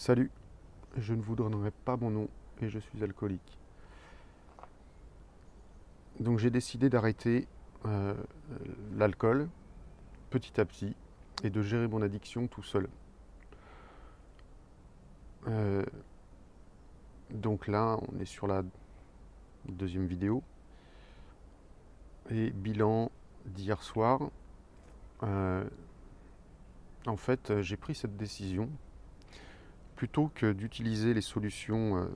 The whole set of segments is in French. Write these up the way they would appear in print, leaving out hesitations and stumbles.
Salut, je ne vous donnerai pas mon nom et je suis alcoolique. Donc j'ai décidé d'arrêter euh, l'alcool petit à petit et de gérer mon addiction tout seul. Euh, donc là, on est sur la deuxième vidéo et bilan d'hier soir. Euh, En fait, j'ai pris cette décision plutôt que d'utiliser les solutions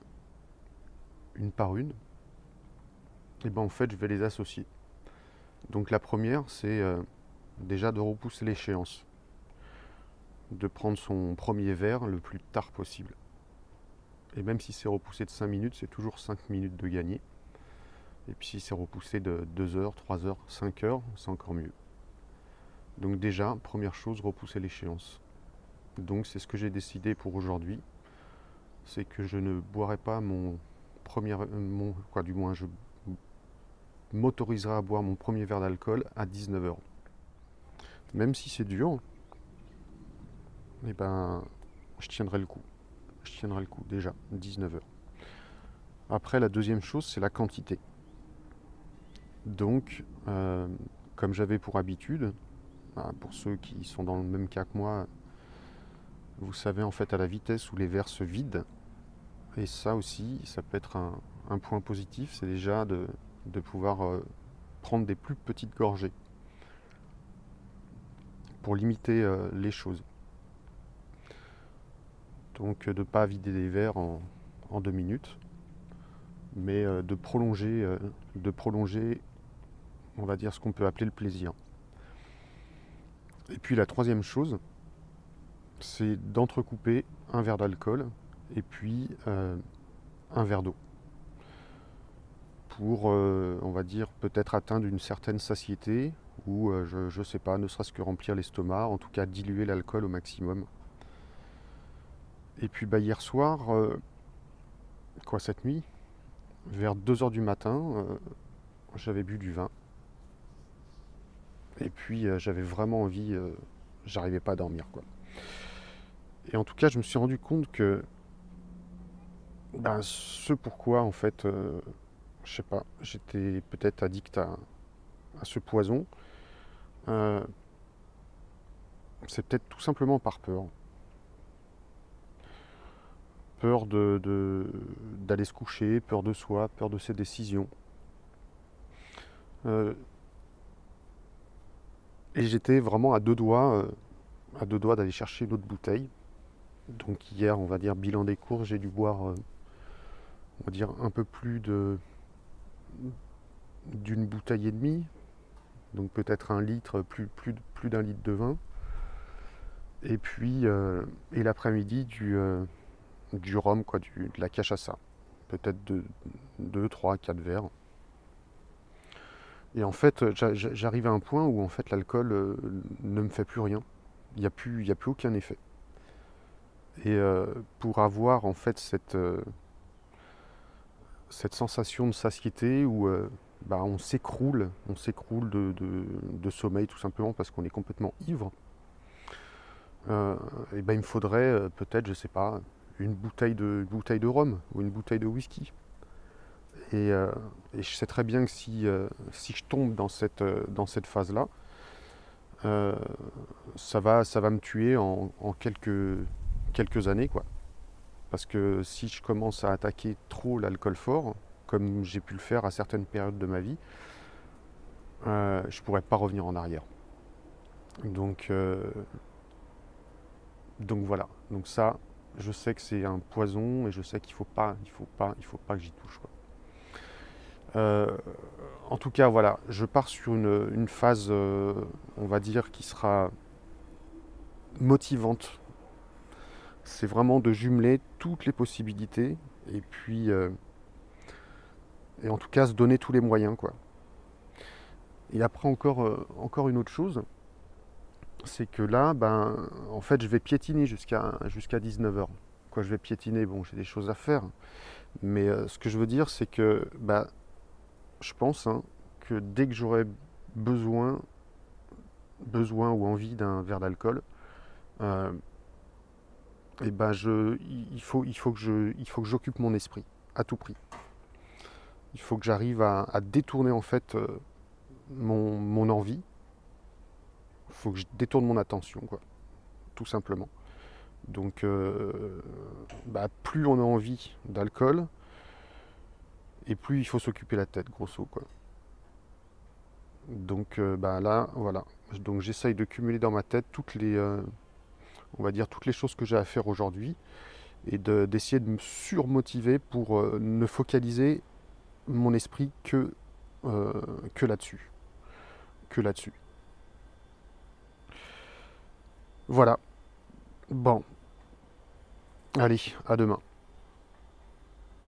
une par une. Et ben en fait, je vais les associer. Donc la première, c'est déjà de repousser l'échéance, de prendre son premier verre le plus tard possible. Et même si c'est repoussé de 5 minutes, c'est toujours 5 minutes de gagné. Et puis si c'est repoussé de 2 heures, 3 heures, 5 heures, c'est encore mieux. Donc déjà, première chose, repousser l'échéance. Donc c'est ce que j'ai décidé pour aujourd'hui, c'est que je ne boirai pas mon premier, du moins je m'autoriserai à boire mon premier verre d'alcool à 19 heures. Même si c'est dur, eh ben, je tiendrai le coup. Je tiendrai le coup déjà, 19 heures. Après, la deuxième chose, c'est la quantité. Donc, comme j'avais pour habitude, pour ceux qui sont dans le même cas que moi, vous savez en fait à la vitesse où les verres se vident, et ça aussi, ça peut être un point positif, c'est déjà de pouvoir prendre des plus petites gorgées pour limiter les choses. Donc de ne pas vider les verres en 2 minutes, mais de prolonger, on va dire ce qu'on peut appeler le plaisir. Et puis la troisième chose, c'est d'entrecouper un verre d'alcool et puis un verre d'eau pour, on va dire, peut-être atteindre une certaine satiété ou, je ne sais pas, ne serait-ce que remplir l'estomac, en tout cas diluer l'alcool au maximum. Et puis bah, hier soir, cette nuit, vers 2 heures du matin, j'avais bu du vin. Et puis j'avais vraiment envie, j'arrivais pas à dormir quoi. Et en tout cas, je me suis rendu compte que ben, ce pourquoi en fait, je sais pas, j'étais peut-être addict à ce poison, euh, c'est peut-être tout simplement par peur. Peur d'aller se coucher, peur de soi, peur de ses décisions. Euh, et j'étais vraiment à deux doigts d'aller chercher une autre bouteille. Donc hier, on va dire bilan des courses, j'ai dû boire, on va dire un peu plus d'une bouteille et demie, donc peut-être un litre, plus d'un litre de vin. Et puis, et l'après-midi, du rhum, de la cachaça. Peut-être 2, 3, 4 verres. Et en fait, j'arrive à un point où en fait l'alcool ne me fait plus rien. Il y a plus aucun effet. Et pour avoir en fait cette sensation de satiété où bah, on s'écroule de sommeil tout simplement parce qu'on est complètement ivre, et ben il me faudrait peut-être, je sais pas, une bouteille de rhum ou une bouteille de whisky. Et, euh, et je sais très bien que si je tombe dans cette phase-là, euh, ça va me tuer en quelques années, quoi. Parce que si je commence à attaquer trop l'alcool fort, comme j'ai pu le faire à certaines périodes de ma vie, je pourrais pas revenir en arrière. Donc, euh, donc voilà. Donc ça, je sais que c'est un poison et je sais il faut pas que j'y touche, quoi. Euh, En tout cas, voilà, je pars sur une phase, on va dire, qui sera motivante. C'est vraiment de jumeler toutes les possibilités et puis, et en tout cas, se donner tous les moyens, quoi. Et après, encore une autre chose, c'est que là, ben, en fait, je vais piétiner jusqu'à 19 heures. Quoi, je vais piétiner, bon, j'ai des choses à faire, mais ce que je veux dire, c'est que, bah, je pense hein, que dès que j'aurai besoin, besoin ou envie d'un verre d'alcool, euh, et ben il faut que j'occupe mon esprit à tout prix. Il faut que j'arrive à détourner en fait mon envie. Il faut que je détourne mon attention, quoi, tout simplement. Donc, plus on a envie d'alcool, et plus il faut s'occuper la tête, grosso, quoi. Donc, là, voilà. Donc, j'essaye de cumuler dans ma tête on va dire, toutes les choses que j'ai à faire aujourd'hui, et d'essayer de me surmotiver pour ne focaliser mon esprit euh, que là-dessus. Que là-dessus. Voilà. Bon, allez, à demain.